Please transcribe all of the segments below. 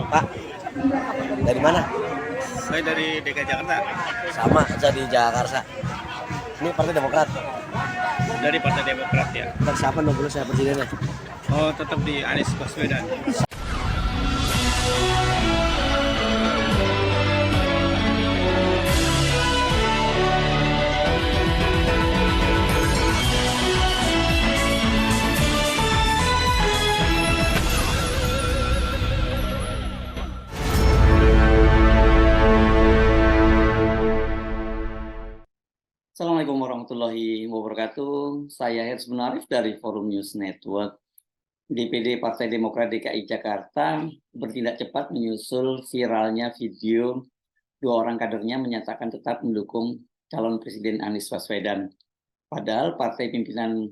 Pak, dari mana? Saya dari DKI Jakarta, Sama aja di Jakarta. Ini Partai Demokrat. dari Partai Demokrat ya. Dan siapa nomor saya presidennya? Oh, tetap di Anies Baswedan. Assalamualaikum warahmatullahi wabarakatuh. Saya Herzman Arif dari Forum News Network. DPD Partai Demokrat DKI Jakarta bertindak cepat menyusul viralnya video dua orang kadernya menyatakan tetap mendukung calon Presiden Anies Baswedan. Padahal partai pimpinan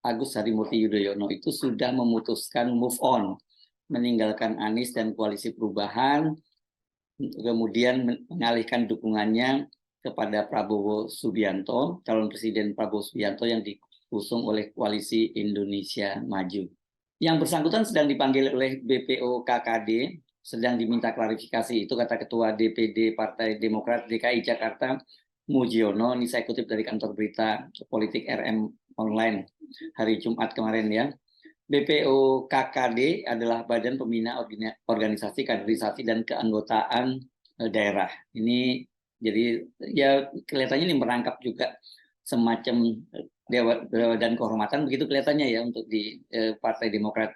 Agus Harimurti Yudhoyono itu sudah memutuskan move on, meninggalkan Anies dan Koalisi Perubahan, kemudian mengalihkan dukungannya kepada Prabowo Subianto, calon Presiden Prabowo Subianto yang diusung oleh Koalisi Indonesia Maju. Yang bersangkutan sedang dipanggil oleh BPO KKD, sedang diminta klarifikasi. Itu kata Ketua DPD Partai Demokrat DKI Jakarta, Mujiono. Ini saya kutip dari kantor berita Politik RM Online hari Jumat kemarin ya. BPO KKD adalah Badan Pembina Organisasi Kaderisasi dan Keanggotaan Daerah. Ini jadi ya kelihatannya ini merangkap juga semacam dewa dan kehormatan begitu kelihatannya ya untuk di Partai Demokrat.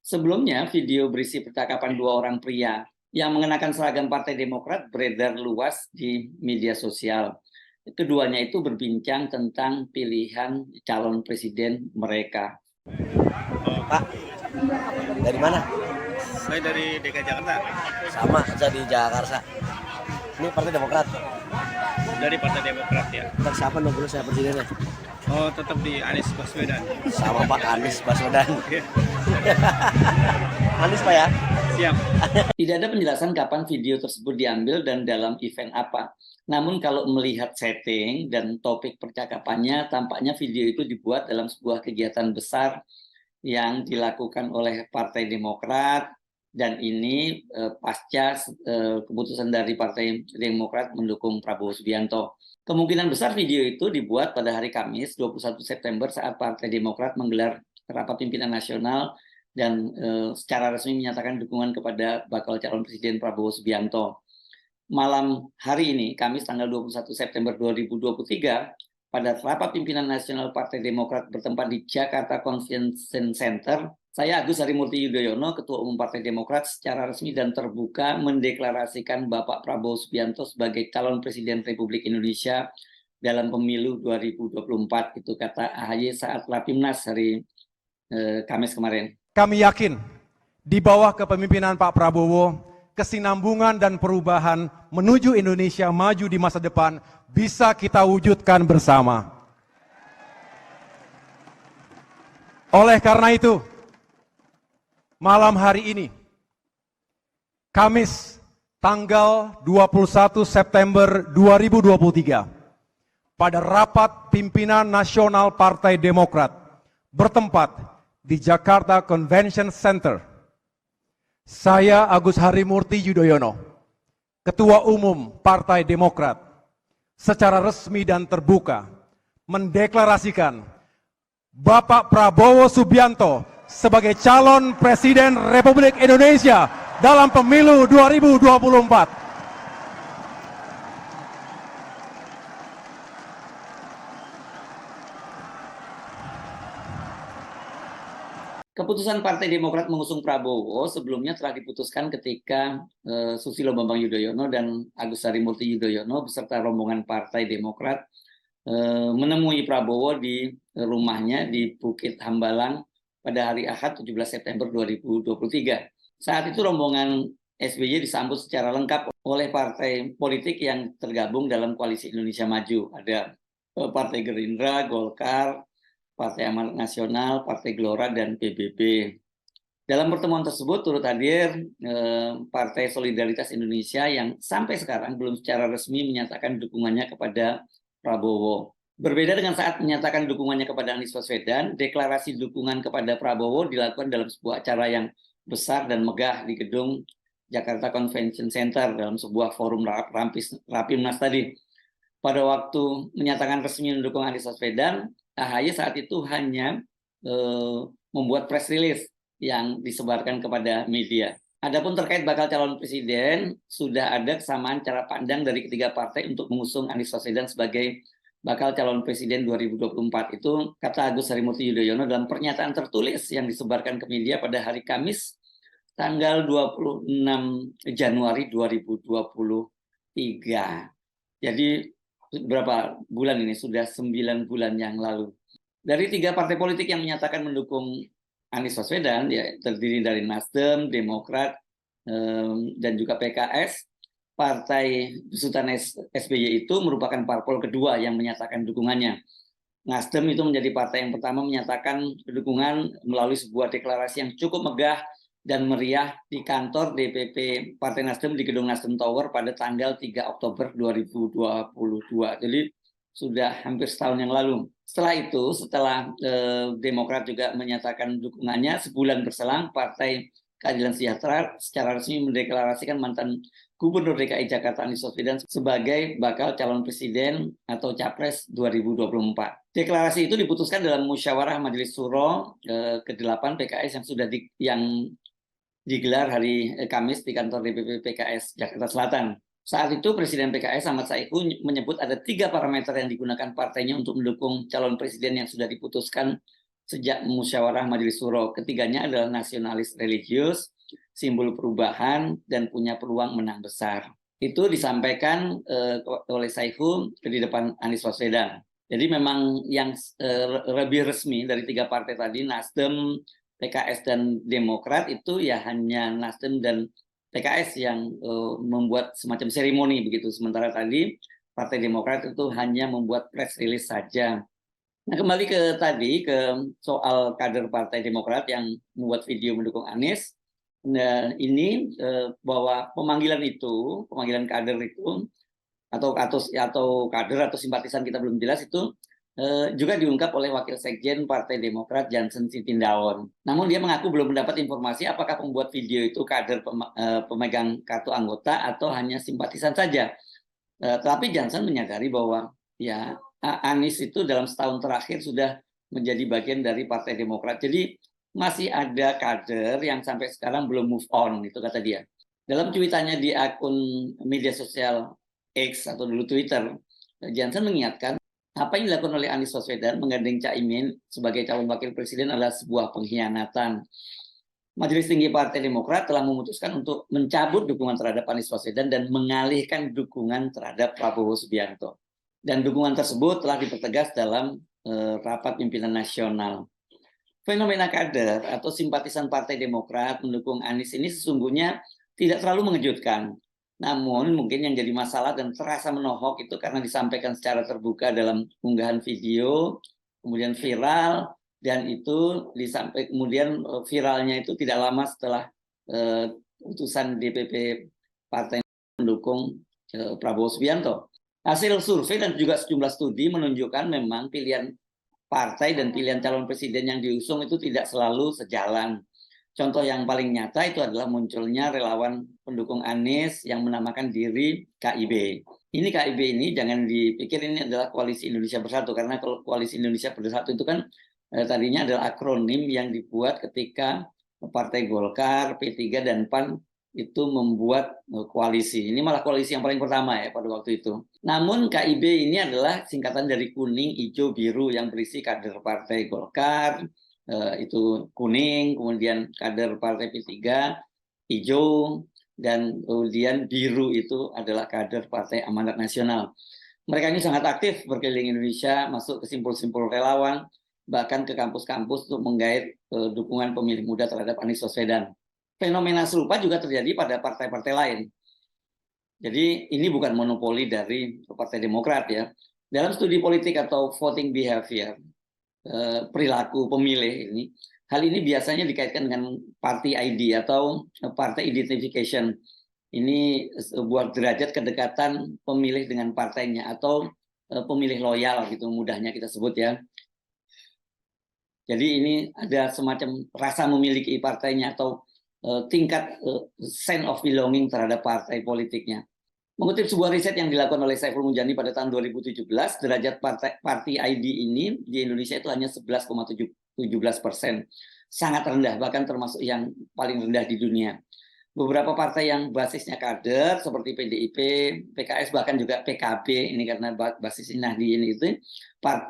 Sebelumnya video berisi percakapan dua orang pria yang mengenakan seragam Partai Demokrat beredar luas di media sosial. Keduanya itu berbincang tentang pilihan calon presiden mereka. Pak, dari mana? Saya dari DKI Jakarta, Sama aja di Jakarta. Ini Partai Demokrat. dari Partai Demokrat ya. Dan siapa nomor saya presidennya? Oh, tetap di Anies Baswedan. Sama Pak Anies Baswedan. Oke, Anies Pak ya? siap. Tidak ada penjelasan kapan video tersebut diambil dan dalam event apa. Namun kalau melihat setting dan topik percakapannya, tampaknya video itu dibuat dalam sebuah kegiatan besar yang dilakukan oleh Partai Demokrat, dan ini pasca keputusan dari Partai Demokrat mendukung Prabowo Subianto. Kemungkinan besar video itu dibuat pada hari Kamis 21 September saat Partai Demokrat menggelar rapat pimpinan nasional dan secara resmi menyatakan dukungan kepada bakal calon Presiden Prabowo Subianto. Malam hari ini, Kamis tanggal 21 September 2023, pada rapat pimpinan nasional Partai Demokrat bertempat di Jakarta Convention Center, saya Agus Harimurti Yudhoyono, Ketua Umum Partai Demokrat, secara resmi dan terbuka mendeklarasikan Bapak Prabowo Subianto sebagai calon Presiden Republik Indonesia dalam pemilu 2024. Itu kata AHY saat Rapimnas hari Kamis kemarin. Kami yakin di bawah kepemimpinan Pak Prabowo, kesinambungan dan perubahan menuju Indonesia maju di masa depan bisa kita wujudkan bersama. Oleh karena itu, malam hari ini, Kamis tanggal 21 September 2023, pada rapat pimpinan nasional Partai Demokrat bertempat di Jakarta Convention Center, saya Agus Harimurti Yudhoyono, Ketua Umum Partai Demokrat, secara resmi dan terbuka mendeklarasikan Bapak Prabowo Subianto sebagai calon Presiden Republik Indonesia dalam pemilu 2024. Keputusan Partai Demokrat mengusung Prabowo sebelumnya telah diputuskan ketika Susilo Bambang Yudhoyono dan Agus Harimurti Yudhoyono beserta rombongan Partai Demokrat menemui Prabowo di rumahnya di Bukit Hambalang pada hari Ahad 17 September 2023. Saat itu rombongan SBY disambut secara lengkap oleh partai politik yang tergabung dalam Koalisi Indonesia Maju. Ada Partai Gerindra, Golkar, Partai Amanat Nasional, Partai Gelora, dan PBB. Dalam pertemuan tersebut turut hadir Partai Solidaritas Indonesia yang sampai sekarang belum secara resmi menyatakan dukungannya kepada Prabowo. Berbeda dengan saat menyatakan dukungannya kepada Anies Baswedan, deklarasi dukungan kepada Prabowo dilakukan dalam sebuah acara yang besar dan megah di gedung Jakarta Convention Center dalam sebuah forum Rapimnas tadi. Pada waktu menyatakan resmi mendukung Anies Baswedan, AHY saat itu hanya membuat press release yang disebarkan kepada media. Adapun terkait bakal calon presiden, sudah ada kesamaan cara pandang dari ketiga partai untuk mengusung Anies Baswedan sebagai bakal calon presiden 2024. Itu kata Agus Harimurti Yudhoyono dalam pernyataan tertulis yang disebarkan ke media pada hari Kamis tanggal 26 Januari 2023. Jadi berapa bulan ini? Sudah 9 bulan yang lalu. Dari tiga partai politik yang menyatakan mendukung Anies Baswedan, ya terdiri dari Nasdem, Demokrat, dan juga PKS. Partai besutan SBY itu merupakan parpol kedua yang menyatakan dukungannya. Nasdem itu menjadi partai yang pertama menyatakan dukungan melalui sebuah deklarasi yang cukup megah dan meriah di kantor DPP Partai Nasdem di Gedung Nasdem Tower pada tanggal 3 Oktober 2022. Jadi sudah hampir setahun yang lalu. Setelah itu, setelah Demokrat juga menyatakan dukungannya, sebulan berselang Partai Keadilan Sejahtera secara resmi mendeklarasikan mantan Gubernur DKI Jakarta Anies Baswedan sebagai bakal calon presiden atau capres 2024. Deklarasi itu diputuskan dalam musyawarah Majelis Syuro ke-8 PKS yang sudah digelar hari Kamis di kantor DPP PKS Jakarta Selatan. Saat itu Presiden PKS Ahmad Saiku menyebut ada 3 parameter yang digunakan partainya untuk mendukung calon presiden yang sudah diputuskan sejak musyawarah Majelis Syuro. Ketiganya adalah nasionalis religius, simbol perubahan, dan punya peluang menang besar. Itu disampaikan oleh Saiku di depan Anies Baswedan. Jadi memang yang lebih resmi dari 3 partai tadi, Nasdem, PKS dan Demokrat, itu ya hanya Nasdem dan PKS yang membuat semacam seremoni begitu. Sementara tadi Partai Demokrat itu hanya membuat press release saja. Nah, kembali ke soal kader Partai Demokrat yang membuat video mendukung Anies. Nah, ini bahwa pemanggilan kader itu atau kader atau simpatisan kita belum jelas itu juga diungkap oleh Wakil Sekjen Partai Demokrat Jansen Sitindaon. Namun dia mengaku belum mendapat informasi apakah pembuat video itu kader pemegang kartu anggota atau hanya simpatisan saja. Tapi Jansen menyadari bahwa ya Anies itu dalam setahun terakhir sudah menjadi bagian dari Partai Demokrat. Jadi masih ada kader yang sampai sekarang belum move on, itu kata dia. Dalam cuitannya di akun media sosial X atau dulu Twitter, Jansen mengingatkan apa yang dilakukan oleh Anies Baswedan menggandeng Caimin sebagai calon wakil presiden adalah sebuah pengkhianatan. Majelis Tinggi Partai Demokrat telah memutuskan untuk mencabut dukungan terhadap Anies Baswedan dan mengalihkan dukungan terhadap Prabowo Subianto. Dan dukungan tersebut telah dipertegas dalam rapat pimpinan nasional. Fenomena kader atau simpatisan Partai Demokrat mendukung Anies ini sesungguhnya tidak terlalu mengejutkan. Namun mungkin yang jadi masalah dan terasa menohok itu karena disampaikan secara terbuka dalam unggahan video, kemudian viral, dan itu kemudian viralnya itu tidak lama setelah putusan DPP Partai mendukung Prabowo Subianto. Hasil survei dan juga sejumlah studi menunjukkan memang pilihan partai dan pilihan calon presiden yang diusung itu tidak selalu sejalan. Contoh yang paling nyata itu adalah munculnya relawan pendukung Anies yang menamakan diri KIB. Ini KIB ini jangan dipikir ini adalah Koalisi Indonesia Bersatu, karena Koalisi Indonesia Bersatu itu kan tadinya adalah akronim yang dibuat ketika Partai Golkar, P3 dan PAN itu membuat koalisi. Ini malah koalisi yang paling pertama ya pada waktu itu. Namun KIB ini adalah singkatan dari kuning, hijau, biru yang berisi kader Partai Golkar, itu kuning, kemudian kader Partai P3 hijau, dan kemudian biru itu adalah kader Partai Amanat Nasional. Mereka ini sangat aktif berkeliling Indonesia, masuk ke simpul-simpul relawan, bahkan ke kampus-kampus untuk menggait dukungan pemilih muda terhadap Anies Baswedan. Fenomena serupa juga terjadi pada partai-partai lain. Jadi ini bukan monopoli dari Partai Demokrat ya. Dalam studi politik atau voting behavior, perilaku pemilih ini, hal ini biasanya dikaitkan dengan party ID atau party identification. Ini sebuah derajat kedekatan pemilih dengan partainya atau pemilih loyal gitu mudahnya kita sebut ya. Jadi ini ada semacam rasa memiliki partainya atau tingkat sense of belonging terhadap partai politiknya. Mengutip sebuah riset yang dilakukan oleh Saiful Mujani pada tahun 2017, derajat party ID ini di Indonesia itu hanya 11,17%. Sangat rendah, bahkan termasuk yang paling rendah di dunia. Beberapa partai yang basisnya kader seperti PDIP, PKS, bahkan juga PKB, ini karena basisnya Nahdien itu,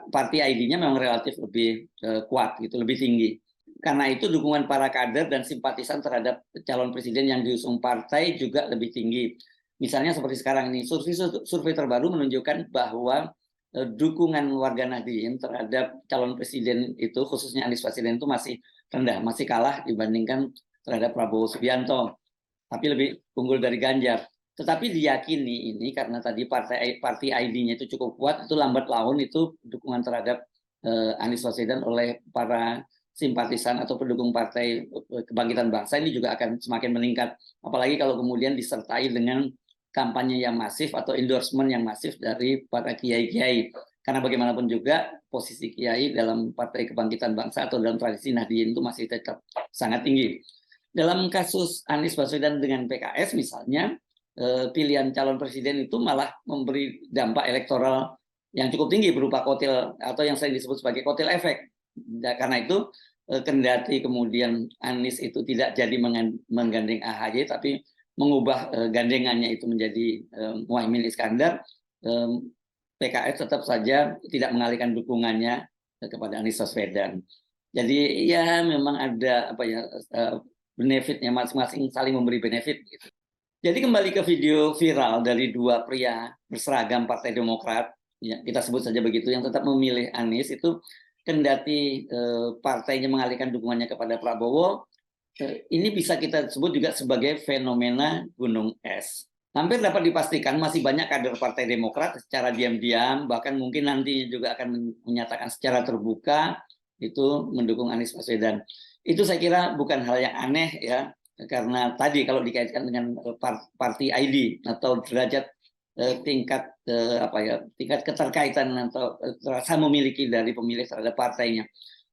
party ID-nya memang relatif lebih kuat, gitu, lebih tinggi. Karena itu dukungan para kader dan simpatisan terhadap calon presiden yang diusung partai juga lebih tinggi. Misalnya seperti sekarang ini, survei terbaru menunjukkan bahwa dukungan warga Nahdien terhadap calon presiden itu, khususnya Anies Baswedan, itu masih rendah, masih kalah dibandingkan terhadap Prabowo Subianto, tapi lebih unggul dari Ganjar. Tetapi diyakini ini karena tadi party ID-nya itu cukup kuat, itu lambat laun itu dukungan terhadap Anies Baswedan oleh para simpatisan atau pendukung Partai Kebangkitan Bangsa ini juga akan semakin meningkat. Apalagi kalau kemudian disertai dengan kampanye yang masif atau endorsement yang masif dari para kiai-kiai. Karena bagaimanapun juga posisi kiai dalam Partai Kebangkitan Bangsa atau dalam tradisi Nahdien itu masih tetap sangat tinggi. Dalam kasus Anies Baswedan dengan PKS misalnya, pilihan calon presiden itu malah memberi dampak elektoral yang cukup tinggi berupa kotel atau yang sering disebut sebagai kotel efek. Karena itu kendati kemudian Anies itu tidak jadi menggandeng AHY, tapi mengubah gandengannya itu menjadi Muhaimin Iskandar, PKS tetap saja tidak mengalihkan dukungannya kepada Anies Baswedan. Jadi ya memang ada benefitnya masing-masing, saling memberi benefit gitu. Jadi kembali ke video viral dari dua pria berseragam Partai Demokrat, ya, kita sebut saja begitu, yang tetap memilih Anies itu kendati partainya mengalihkan dukungannya kepada Prabowo, ini bisa kita sebut juga sebagai fenomena gunung es. Hampir dapat dipastikan masih banyak kader Partai Demokrat secara diam-diam, bahkan mungkin nantinya juga akan menyatakan secara terbuka itu mendukung Anies Baswedan. Itu saya kira bukan hal yang aneh ya, karena tadi kalau dikaitkan dengan party ID atau derajat tingkat keterkaitan atau rasa memiliki dari pemilih terhadap partainya.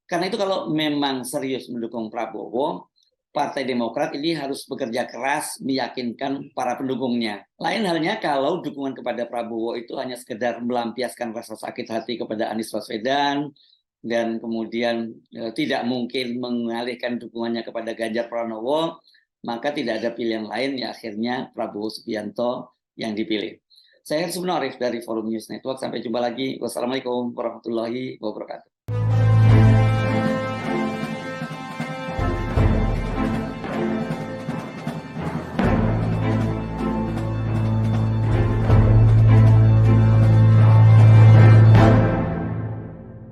Karena itu kalau memang serius mendukung Prabowo, Partai Demokrat ini harus bekerja keras meyakinkan para pendukungnya. Lain halnya kalau dukungan kepada Prabowo itu hanya sekedar melampiaskan rasa sakit hati kepada Anies Baswedan dan kemudian tidak mungkin mengalihkan dukungannya kepada Ganjar Pranowo, maka tidak ada pilihan lain ya akhirnya Prabowo Subianto yang dipilih. Saya Hersum Norif dari Forum News Network. Sampai jumpa lagi. Wassalamualaikum warahmatullahi wabarakatuh.